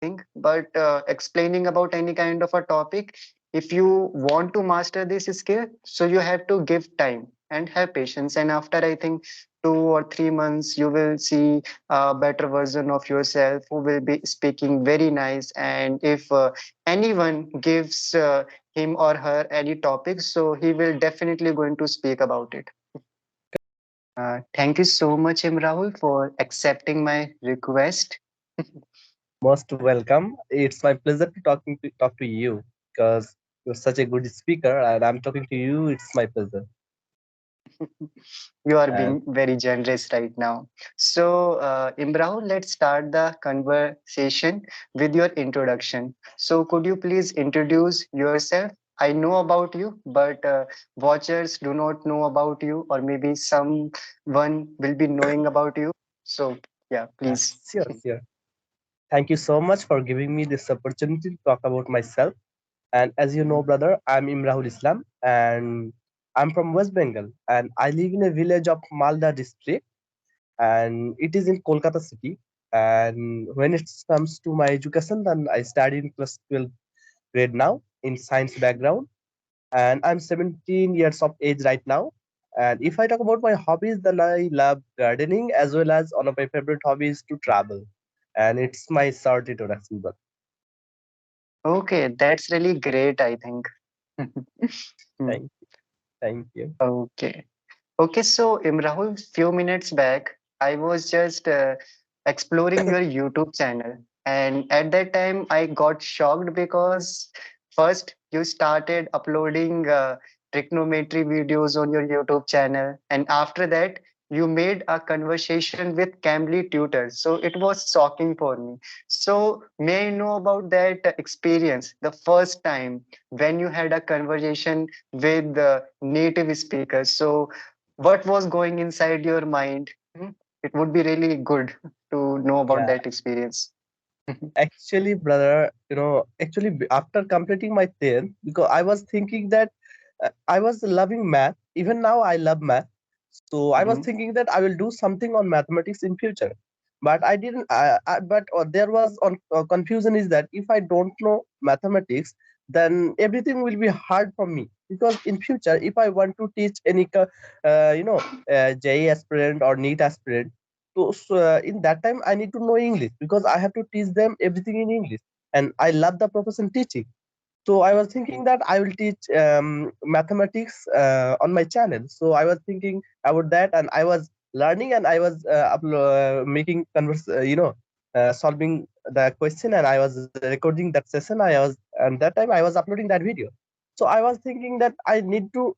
thing, but explaining about any kind of a topic, if you want to master this skill, so you have to give time and have patience. And after, I think, 2 or 3 months, you will see a better version of yourself who will be speaking very nice. And if anyone gives him or her any topic, so he will definitely going to speak about it. Thank you so much, Imrahul, for accepting my request. Most welcome. It's my pleasure to talk to you because you're such a good speaker, and I'm talking to you. It's my pleasure. You are And being very generous right now. So, Imrahul, let's start the conversation with your introduction. So, could you please introduce yourself? I know about you, but watchers do not know about you, or maybe someone will be knowing about you. So, yeah, please. sure, sure. Thank you so much for giving me this opportunity to talk about myself. And as you know, brother, I'm Imrahul Islam, and I'm from West Bengal, and I live in a village of Malda district, and it is in Kolkata city. And when it comes to my education, then I studied in class 12 grade now in science background, and I'm 17 years of age right now. And if I talk about my hobbies, then I love gardening as well as one of my favorite hobbies to travel. And it's my short introduction, but Okay, that's really great, I think. Hmm. thank thank you. Okay. Okay, so Imrahul, few minutes back, I was just exploring your YouTube channel, and at that time, I got shocked because first you started uploading trigonometry videos on your YouTube channel, and after that, you made a conversation with Cambly tutors. So it was shocking for me. So may I know about that experience, the first time when you had a conversation with the native speakers? So what was going inside your mind? It would be really good to know about Yeah, that experience. actually, brother, after completing my 10th, because I was thinking that I was loving math. Even now, I love math. So I was Mhm. thinking that I will do something on mathematics in future. But I didn't. But there was on confusion is that if I don't know mathematics, then everything will be hard for me. Because in future, if I want to teach any, JE aspirant or NEET aspirant, so in that time I need to know English because I have to teach them everything in English, and I love the profession teaching. So I was thinking that I will teach mathematics on my channel. So I was thinking about that, and I was learning, and I was making solving the question, and I was recording that session. I was, and that time I was uploading that video. So I was thinking that I need to.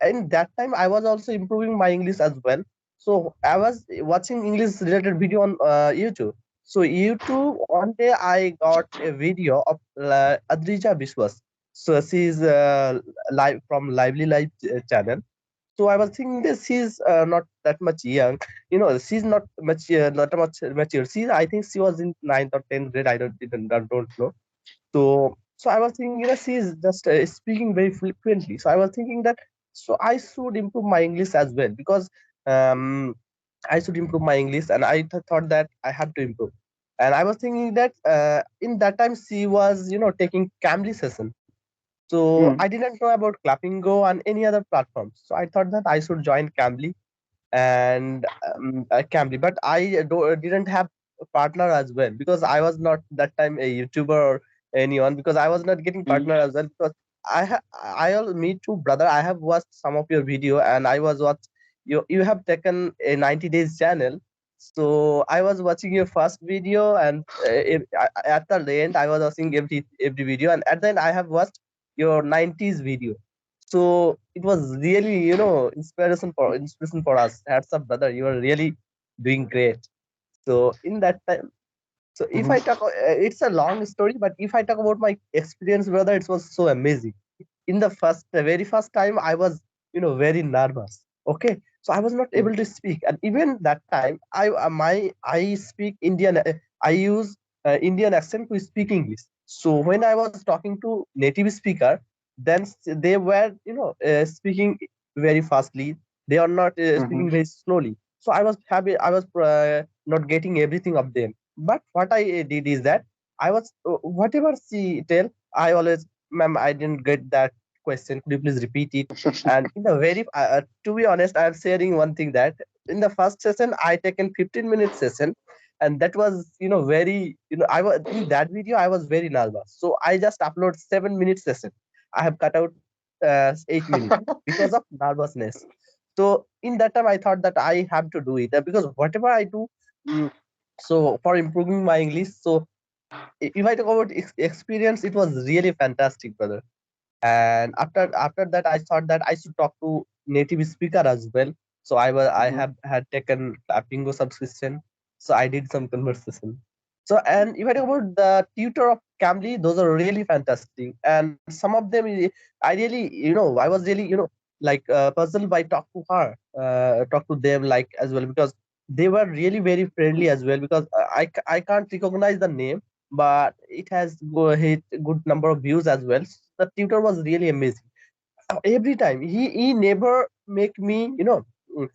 In that time, I was also improving my English as well. So I was watching English related video on YouTube. So YouTube, one day I got a video of Adrija Biswas. So she's live from Lively Live channel. So I was thinking that she's not that much young. She's not much mature. I think she was in ninth or 10th grade. I don't know. So I was thinking, she's just speaking very fluently. So I was thinking that so I should improve my English as well because um I should improve my English, and I thought that I had to improve. And I was thinking that in that time she was, taking Cambly session. So I Mm. didn't know about Clapping Go and any other platforms. So I thought that I should join Cambly and Cambly, but didn't have a partner as well because I was not that time a YouTuber or anyone because I was not getting Mm. partner as well because me too, brother. I have watched some of your video, and I was watched you have taken a 90 days channel. So I was watching your first video, and at the end I was watching every video, and at the end I have watched your 90s video. So it was really, inspiration for us. Hats up, brother. You are really doing great. So in that time, so if Mhm. I talk, it's a long story, but if I talk about my experience, brother, it was so amazing. In the very first time, I was, very nervous. Okay, so I was not Mm. able to speak, and even that time, I speak Indian. I use Indian accent to speak English. So when I was talking to native speaker, then they were, speaking very fastly. They are not Mhm. speaking very slowly. So I was not getting everything of them. But what I did is that I was whatever she tell, I always, ma'am, I didn't get that question. Could you please repeat it? And in the very, to be honest, I am sharing one thing that in the first session I taken 15 minute session, and that was very I was in that video I was very nervous, so I just upload 7 minute session. I have cut out 8 minutes because of nervousness. So in that time I thought that I have to do it because whatever I do. mm, so for improving my English, so if I talk about experience, it was really fantastic, brother. And after that, I thought that I should talk to native speaker as well. So I Mhm, have had taken a Pingo subscription, so I did some conversation. So and if I talk about the tutor of Cambly, those are really fantastic, and some of them I really I was really like puzzled by talk to her, talk to them like as well because they were really very friendly as well because I can't recognize the name, but it has hit good number of views as well. The tutor was really amazing. Every time he never make me mm,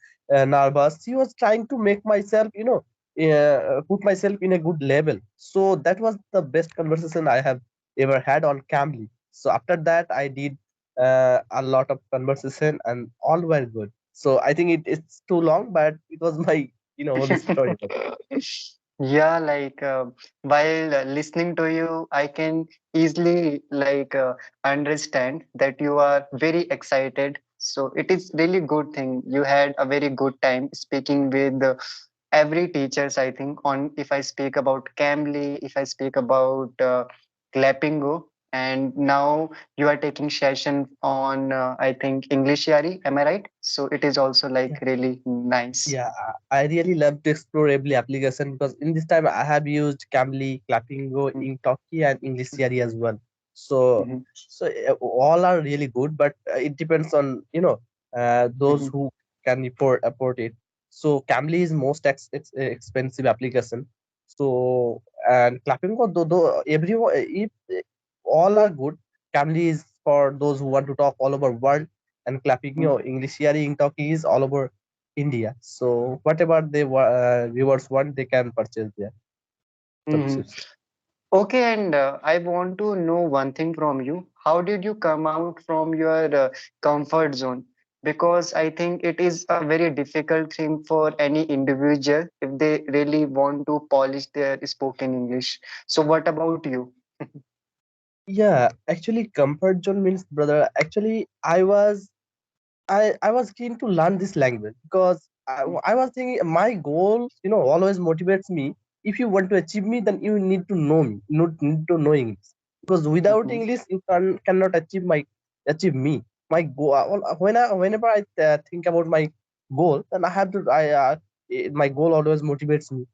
nervous. He was trying to make myself put myself in a good level. So that was the best conversation I have ever had on Cambly. So after that I did a lot of conversation and all were good. So I think it's too long, but it was my whole story. Yeah, like while listening to you, I can easily understand that you are very excited. So it is really good thing. You had a very good time speaking with every teachers. I think on if I speak about Cambly, if I speak about Clappingo, and now you are taking session on I think English Yari. Am I right? So it is also like really nice. Yeah, I really love to explore every application because in this time I have used Cambly, Clappingo, Inktoki, and English Theory as well. So, Mhm, all are really good, but it depends on those mhm, who can afford it. So Cambly is most expensive application. So and Clappingo, though everyone if all are good, Cambly is for those who want to talk all over world, and Clappingo, English Theory, Inktoki is all over India. So whatever they viewers want, they can purchase their mhm. subscription. Okay, and I want to know one thing from you. How did you come out from your comfort zone? Because I think it is a very difficult thing for any individual if they really want to polish their spoken English. So, what about you? Yeah, actually, comfort zone means, brother. Actually, I was keen to learn this language because I was thinking my goal, always motivates me. If you want to achieve me, then you need to know me, need to know English. Because without Mhm, English, you cannot achieve me. My goal, whenever I think about my goal, then I have to, my goal always motivates me.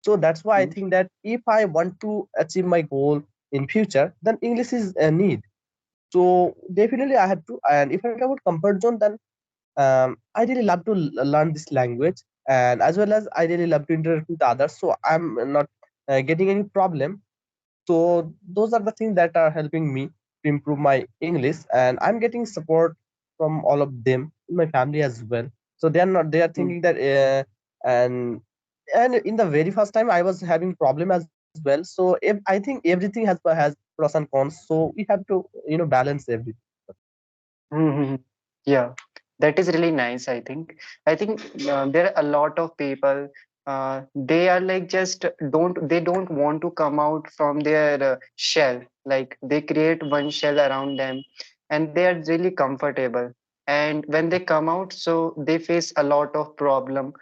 So that's why I mhm, think that if I want to achieve my goal in future, then English is a need. So definitely I have to. And if I talk about comfort zone, then I really love to learn this language, and as well as I really love to interact with others. So I'm not getting any problem. So those are the things that are helping me to improve my English, and I'm getting support from all of them in my family as well. So they are mhm. thinking that and in the very first time I was having problem as well. So I think everything has pros and cons. So we have to balance everything. Mhm. Yeah, that is really nice. I think there are a lot of people. They are like just don't want to come out from their shell. Like they create one shell around them, and they are really comfortable. And when they come out, so they face a lot of problem.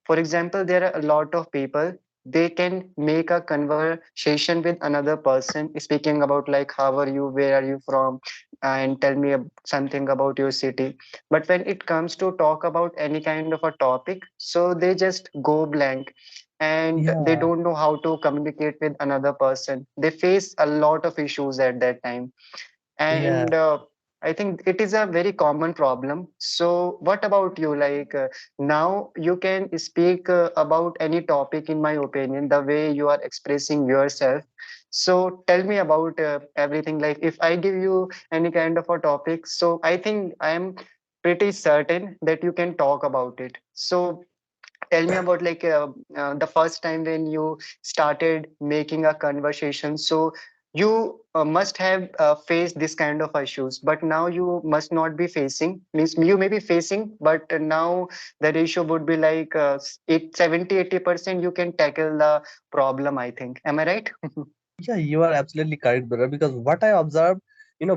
For example, there are a lot of people. They can make a conversation with another person, speaking about like how are you, where are you from, and tell me something about your city. But when it comes to talk about any kind of a topic, so they just go blank and they Yeah, don't know how to communicate with another person. They face a lot of issues at that time. yeah. And I think it is a very common problem. So what about you? Like now you can speak about any topic, in my opinion, the way you are expressing yourself. So tell me about everything. Like if I give you any kind of a topic, so I think I am pretty certain that you can talk about it. So Tell me about like the first time when you started making a conversation. So you must have faced this kind of issues, but now you must not be facing. Means you may be facing, but now the ratio would be like 70-80% you can tackle the problem, I think. Am I right? Yeah, you are absolutely correct, brother. Because what I observed,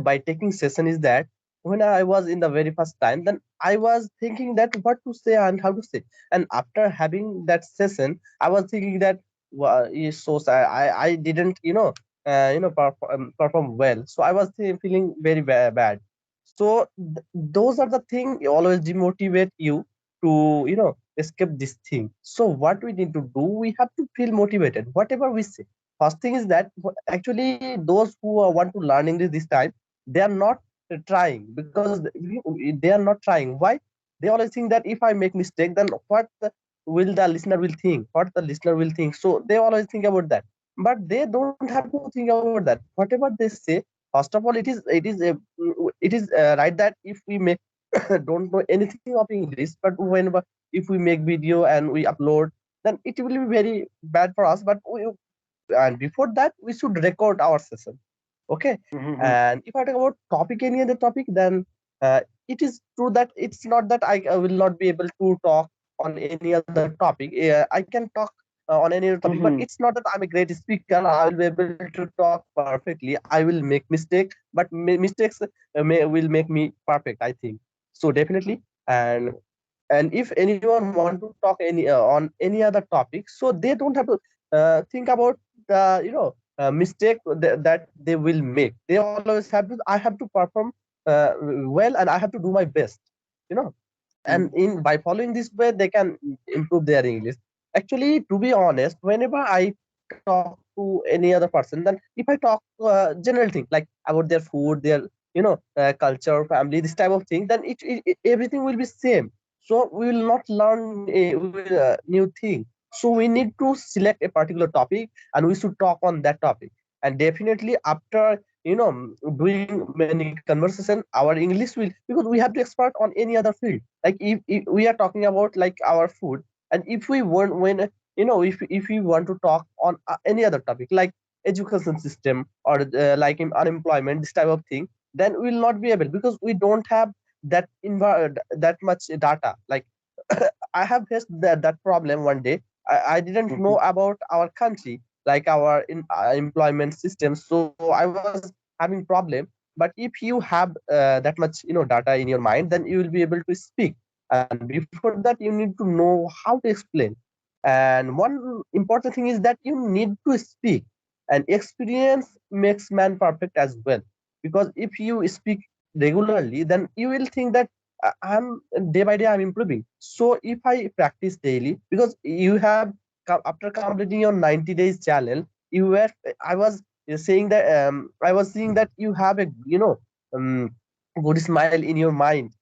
by taking session is that when I was in the very first time, then I was thinking that what to say and how to say. And after having that session, I was thinking that is so sad. I didn't perform well. So I was feeling very bad. So those are the thing always demotivate you to escape this thing. So what we need to do, we have to feel motivated. Whatever we say, first thing is that actually those who want to learn English this time, they are not trying because they are not trying. Why? They always think that if I make mistake, then will the listener will think? What the listener will think? So they always think about that. But they don't have to think about that. Whatever they say, first of all, it is right that if we make don't know anything of English, but whenever if we make video and we upload, then it will be very bad for us. But and before that we should record our session. Okay. And if I talk about topic, any other topic, then it is true that it's not that I will not be able to talk on any other topic. I can talk on any other topic, but it's not that I'm a great speaker. I will be able to talk perfectly. I will make mistake, but mistakes will make me perfect, I think. So definitely. And if anyone want to talk on any other topic, so they don't have to think about the mistake that they will make. They always have to, I have to perform well, and I have to do my best, you know and in by following this way they can improve their English. Actually, to be honest, whenever I talk to any other person, then if I talk general thing like about their food, their culture, family, this type of thing, then everything will be same. So we will not learn new thing. So we need to select a particular topic and we should talk on that topic. And definitely after doing many conversation, our English will, because we have to expert on any other field. Like if we are talking about like our food, and if we want when if we want to talk on any other topic like education system or like in unemployment, this type of thing, then we will not be able, because we don't have that much data. Like I have faced that problem one day. I didn't know about our country, like our employment system. So I was having problem. But if you have that much data in your mind, then you will be able to speak. And before that, you need to know how to explain. And one important thing is that you need to speak. And experience makes man perfect as well. Because if you speak regularly, then you will think that I'm day by day I'm improving. So if I practice daily, because you have after completing your 90 days challenge, you were I was saying that I was seeing that you have a um, good smile in your mind,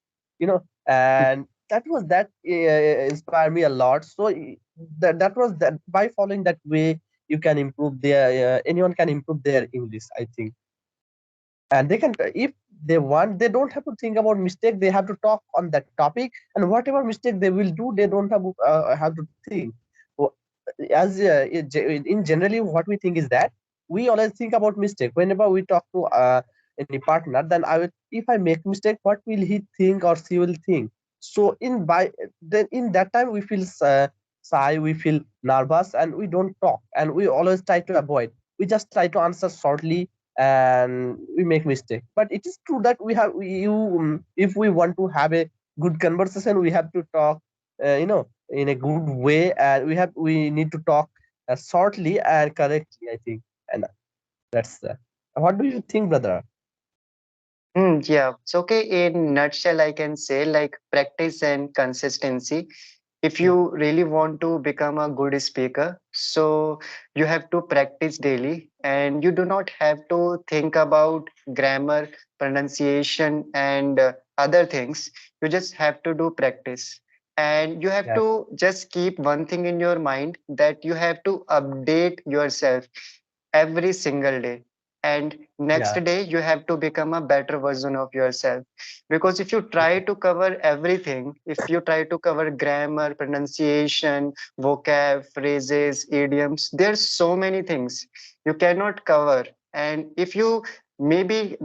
and that inspired me a lot. So that was that by following that way you can improve their anyone can improve their English, I think. And they can, if they want, they don't have to think about mistake, they have to talk on that topic, and whatever mistake they will do, they don't have to think. Wh- as in generally what we think is that we always think about mistake whenever we talk to any partner. Then I will, if I make mistake, what will he think or she will think? So in by then in that time we feel shy, we feel nervous, and we don't talk, and we always try to avoid. We just try to answer shortly, and we make mistake. But it is true that if we want to have a good conversation, we have to talk in a good way, and we need to talk shortly and correctly, I think. And that's what do you think, brother? Yeah, it's okay. In nutshell, I can say like practice and consistency. If Mm. you really want to become a good speaker, so you have to practice daily, and you do not have to think about grammar, pronunciation, and other things. You just have to do practice. And you have Yeah. to just keep one thing in your mind, that you have to update yourself every single day. and next Yeah. day you have to become a better version of yourself. Because if you try to cover everything, if you try to cover grammar, pronunciation, vocab, phrases, idioms, there's so many things you cannot cover. And if you maybe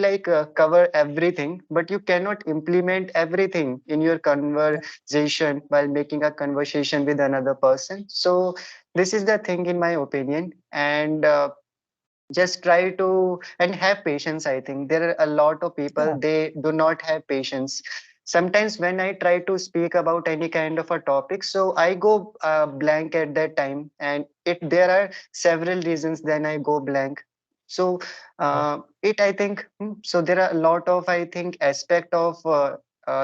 like cover everything, but you cannot implement everything in your conversation while making a conversation with another person. So this is the thing in my opinion. And just try to and have patience. I think there are a lot of people, Yeah. they do not have patience. Sometimes when I try to speak about any kind of a topic, so I go blank at that time, and it there are several reasons then I go blank. So it I think so there are a lot of I think aspect of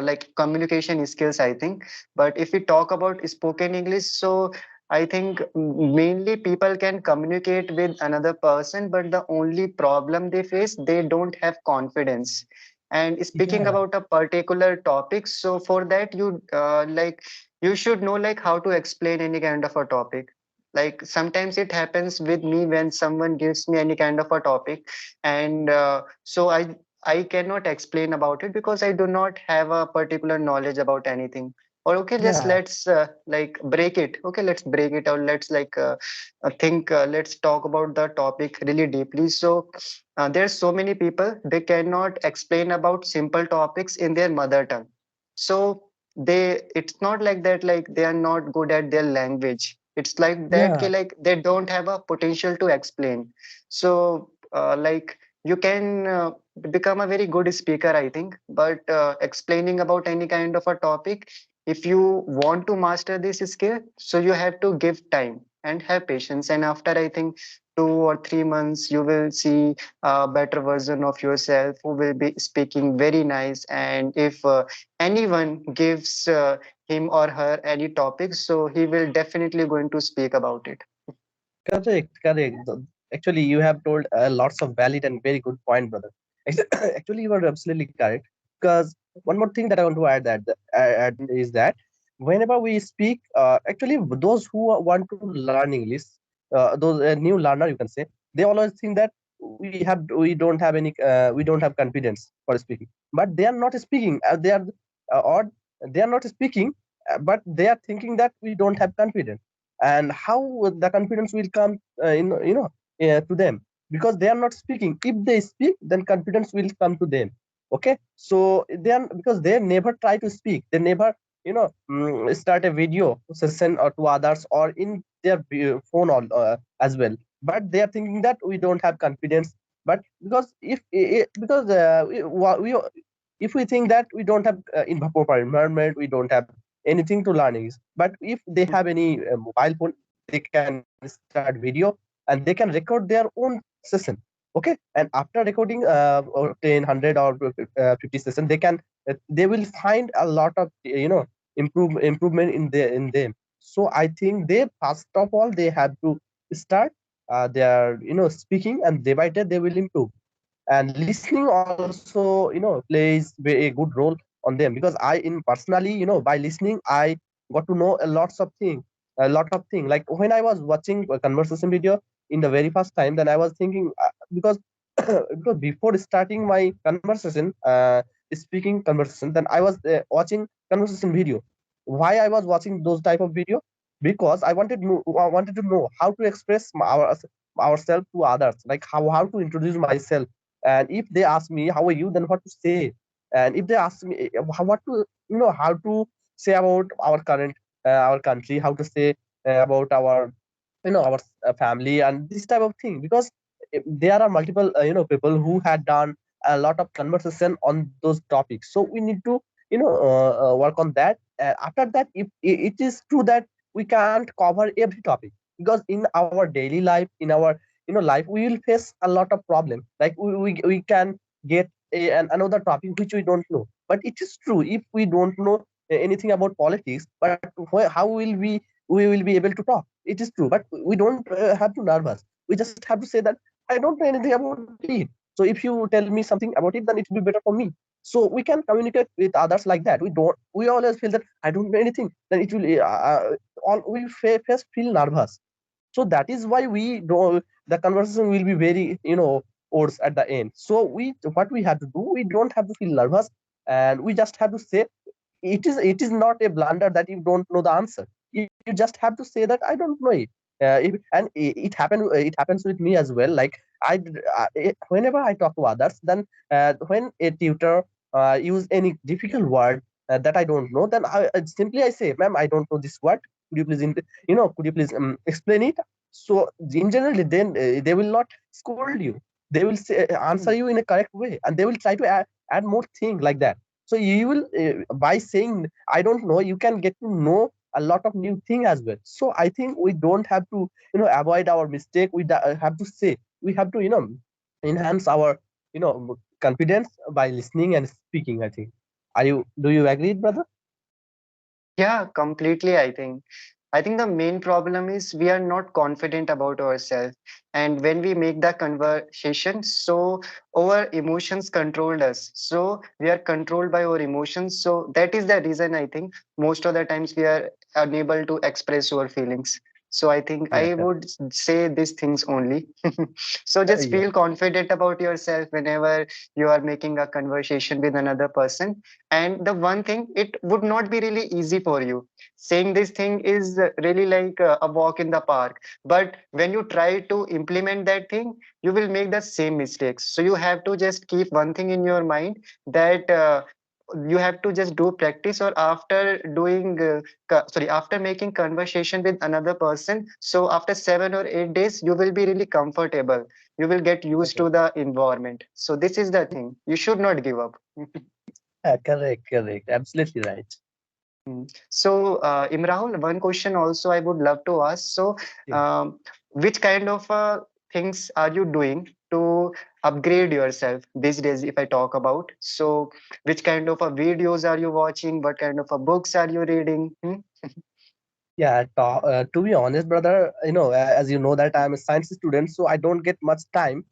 like communication skills, I think. But if we talk about spoken English, so I think mainly people can communicate with another person, but the only problem they face, they don't have confidence. And speaking Yeah. about a particular topic, so for that you like you should know like how to explain any kind of a topic. Like sometimes it happens with me when someone gives me any kind of a topic, and so I cannot explain about it because I do not have a particular knowledge about anything. Or okay, just Yeah. let's like break it. Okay, let's break it, or let's like think let's talk about the topic really deeply. So there's so many people, they cannot explain about simple topics in their mother tongue. So they, it's not like that like they are not good at their language. It's like that ki, Yeah. like they don't have a potential to explain. So like you can become a very good speaker, I think, but explaining about any kind of a topic, if you want to master this skill, so you have to give time and have patience. And after I think 2 or 3 months, you will see a better version of yourself who will be speaking very nice. And if anyone gives him or her any topic, so he will definitely going to speak about it. Correct, correct. Actually, you have told lots of valid and very good point, brother. Actually, you are absolutely correct. Because one more thing that I want to add is that whenever we speak, actually, those who want to learn English, those new learner, you can say, they always think that we don't have confidence for speaking, but they are not speaking. Or they are not speaking, but they are thinking that we don't have confidence. And how the confidence will come to them, because they are not speaking. If they speak, then confidence will come to them. Okay, so they are, because they never try to speak, they never start a video session or to others, or in their phone as well. But they are thinking that we don't have confidence. But because because if we think that we don't have in proper environment, we don't have anything to learn English. But if they have any mobile phone, they can start video and they can record their own session. Okay, and after recording or 10 100 or 50 session, they will find a lot of improvement in them. So I think they, first of all, they have to start their speaking, and day by day they will improve. And listening also plays a good role on them, because I in personally, by listening, I got to know a lot of things. Like when I was watching a conversation video in the very first time, then I was thinking, because because before starting my conversation, speaking conversation, then I was watching conversation video. Why I was watching those type of video? Because I wanted to know how to express ourselves to others, like how to introduce myself. And if they ask me how are you, then what to say. And if they ask me what to how to say about our current our country, how to say about our our family and this type of thing. Because there are multiple people who had done a lot of conversation on those topics, so we need to work on that. After that, if it is true that we can't cover every topic, because in our daily life, in our life, we will face a lot of problem. Like we can get another topic which we don't know. But it is true, if we don't know anything about politics, but how we will be able to talk? It is true, but we don't have to nervous. We just have to say that I don't know anything about it. So if you tell me something about it, then it will be better for me. So we can communicate with others like that. We always feel that I don't know anything, then it will all we first feel nervous. So that is why the conversation will be very, words at the end. So what we have to do, we don't have to feel nervous, and we just have to say, it is not a blunder that you don't know the answer. You just have to say that I don't know it. It happens with me as well. Like whenever I talk to others, then when a tutor use any difficult word that I don't know, then I say, ma'am, I don't know this word. Could you please could you please explain it? So in general, then they will not scold you. They will answer you in a correct way, and they will try to add more thing like that. So you will, by saying I don't know, you can get to know a lot of new thing as well. So I think we don't have to avoid our mistake. Have to say, we have to enhance our confidence by listening and speaking, I think. Do you agree, brother? Yeah, completely. I think the main problem is we are not confident about ourselves. And when we make the conversation, so our emotions controlled us. So we are controlled by our emotions. So that is the reason I think most of the times we are unable to express our feelings. So I think Yeah, I would say these things only. So just yeah. feel confident about yourself whenever you are making a conversation with another person. And the one thing, it would not be really easy for you. Saying this thing is really like a walk in the park. But when you try to implement that thing, you will make the same mistakes. So you have to just keep one thing in your mind, that you have to just do practice, or after doing sorry, after making conversation with another person, so after 7 or 8 days you will be really comfortable. You will get used Okay. to the environment. So this is the thing, you should not give up. Yeah, correct, correct. Absolutely right. So, Imrahul, one question also I would love to ask. So, Yeah. which kind of things are you doing to upgrade yourself these days, if I talk about? So, which kind of videos are you watching? What kind of books are you reading? Yeah, to be honest, brother, as you know that I'm a science student, so I don't get much more time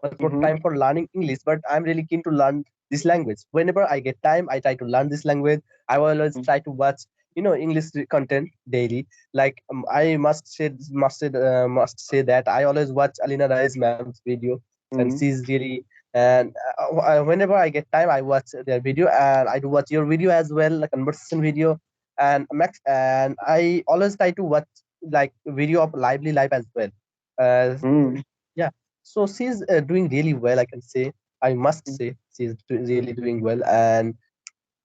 Mm-hmm. for learning English. But I'm really keen to learn this language. Whenever I get time, I try to learn this language. I will always try to watch, English content daily. Like I must say that I always watch Alina Rai's ma'am's video, and Mm-hmm. she's really. And whenever I get time, I watch their video, and I do watch your video as well, a conversation video. And I always try to watch like video of lively life as well. uh, Mm-hmm. yeah, so she's doing really well, I can say. I must say she's really doing well. And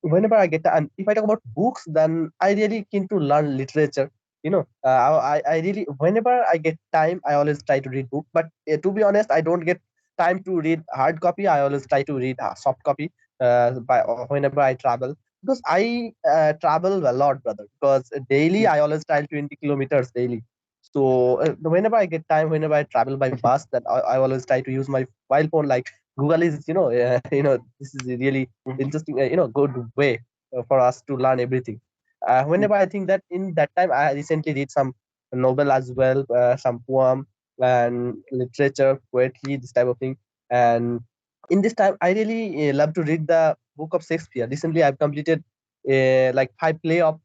whenever I get and if I talk about books, then I really keen to learn literature. I really, whenever I get time, I always try to read book. But to be honest, I don't get time to read hard copy. I always try to read soft copy whenever I travel, because I travel a lot, brother. Because daily I always travel 20 kilometers daily. So whenever I get time, whenever I travel by bus, that I always try to use my mobile phone. Like Google is, this is a really interesting, good way for us to learn everything. Whenever I think that in that time, I recently read some novel as well, some poem and literature, poetry, this type of thing. And in this time, I really love to read the book of Shakespeare. Recently, I've completed like 5 play of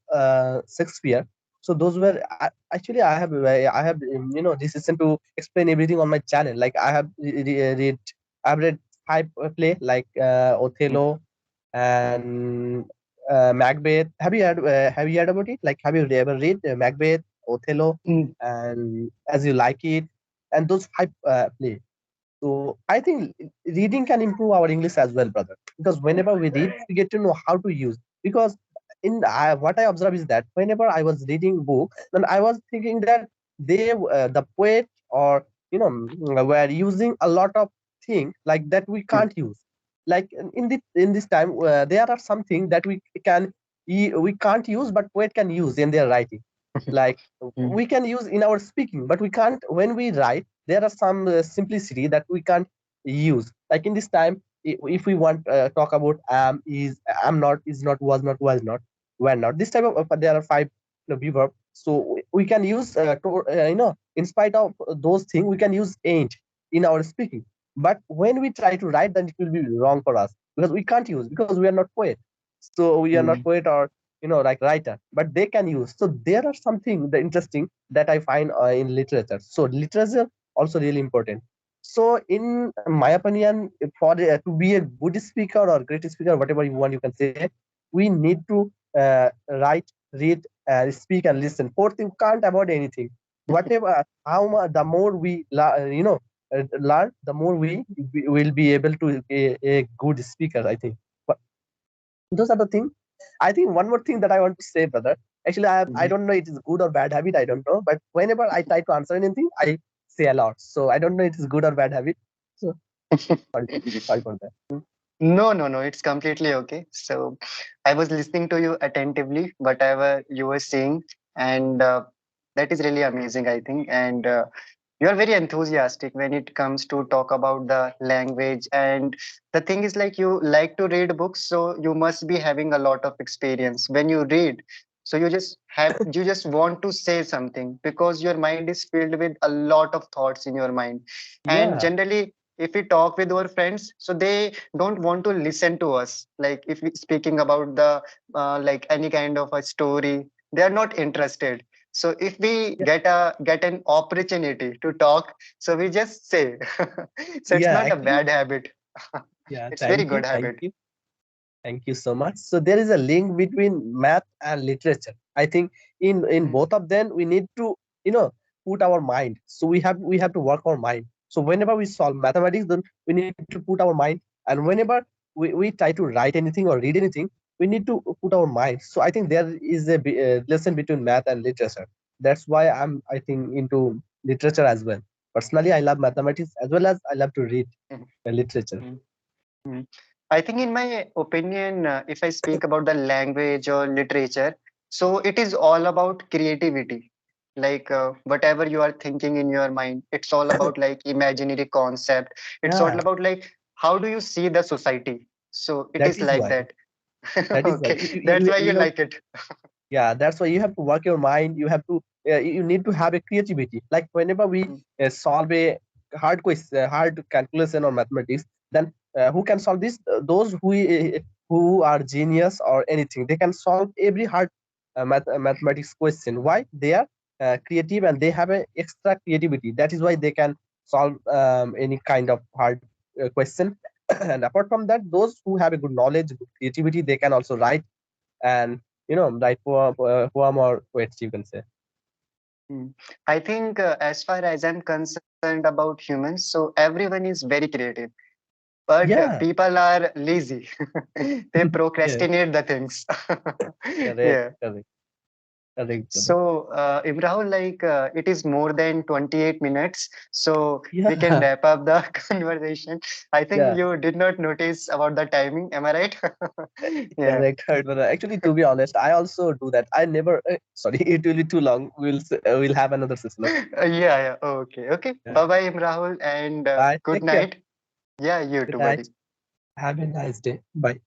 Shakespeare. So those were actually I have decision to explain everything on my channel. Like I've read 5 play like Othello and Macbeth. Have you heard about it? Like, have you ever read Macbeth, Othello, Mm-hmm. and As You Like It, and those 5 play? So I think reading can improve our English as well, brother. Because whenever we read, we get to know how to use. Because what I observe is that whenever I was reading book, then I was thinking that the poet, or were using a lot of things like that we can't use. Like in this time, there are something that we can't use, but poet can use in their writing. Like we can use in our speaking, but we can't when we write. There are some simplicity that we can't use. Like in this time, if we want talk about am not, is not, was not, were not, this type of there are 5 verb. So we can use in spite of those things, we can use ain't in our speaking. But when we try to write, then it will be wrong for us, because we can't use, because we are not poet. So we are not poet, or like writer, but they can use. So there are something the interesting that I find in literature. So literature also really important. So in my opinion, for to be a good speaker or great speaker, whatever you want, you can say, we need to write, read, speak, and listen. Fourth, you can't avoid anything. Whatever, how much, the more we learn, the more we will be able to a good speaker, I think. But those are the things. I think one more thing that I want to say, brother. Actually, I Mhm. don't know it is good or bad habit. I don't know. But whenever I try to answer anything, I say a lot. So I don't know it is good or bad habit. So sorry, sorry for that. No, no, no, it's completely okay. So I was listening to you attentively, whatever you were saying, and that is really amazing, I think. And you are very enthusiastic when it comes to talk about the language. And the thing is, like, you like to read books, so you must be having a lot of experience when you read. So you just want to say something because your mind is filled with a lot of thoughts in your mind. And Yeah, generally, if we talk with our friends, so they don't want to listen to us. Like if we speaking about the like any kind of a story, they are not interested. So if we yeah, get an opportunity to talk, so we just say. So it's yeah. not a Actually, bad habit. yeah. It's very Thank you, good thank habit. you. Thank you so much. So there is a link between math and literature. I think in Mhm. both of them we need to you know put our mind. So we have to work our mind. So whenever we solve mathematics, then we need to put our mind. And whenever we try to write anything or read anything, we need to put our mind. So I think there is a lesson between math and literature. That's why I think into literature as well. Personally, I love mathematics as well as I love to read Mhm. literature. Mhm. Mhm. I think, in my opinion, if I speak about the language or literature, so it is all about creativity. Like whatever you are thinking in your mind, it's all about like imaginary concept. It's all Yeah, about like how do you see the society. So it that is is like why. that. That is why Okay, that's why you like it. yeah, that's why you have to work your mind. You have to you need to have a creativity. Like whenever we solve a hard question, hard calculation or mathematics, then who can solve this? Those who are genius or anything, they can solve every hard mathematics question. Why? They are creative and they have a extra creativity. That is why they can solve any kind of hard question. And apart from that, those who have a good knowledge, good creativity, they can also write and write poem or poets, you can say. Mm. I think, as far as I'm concerned about humans, so everyone is very creative, but Yeah. people are lazy. They Yeah, procrastinate the things. correct, Yeah. correct, correct, brother. So, Imrahul, like it is more than 28 minutes, so we can Yeah. wrap up the conversation. I think Yeah, you did not notice about the timing. Am I right? Yeah. correct, correct, brother. Actually, to be honest, I also do that. I never sorry, it will be too long. We'll have another session. Okay. Yeah, yeah. Okay, okay. Yeah. Bye bye, Imrahul, and Bye, good take care. night. Yeah, you Good too, night. buddy. Have a nice day. Bye.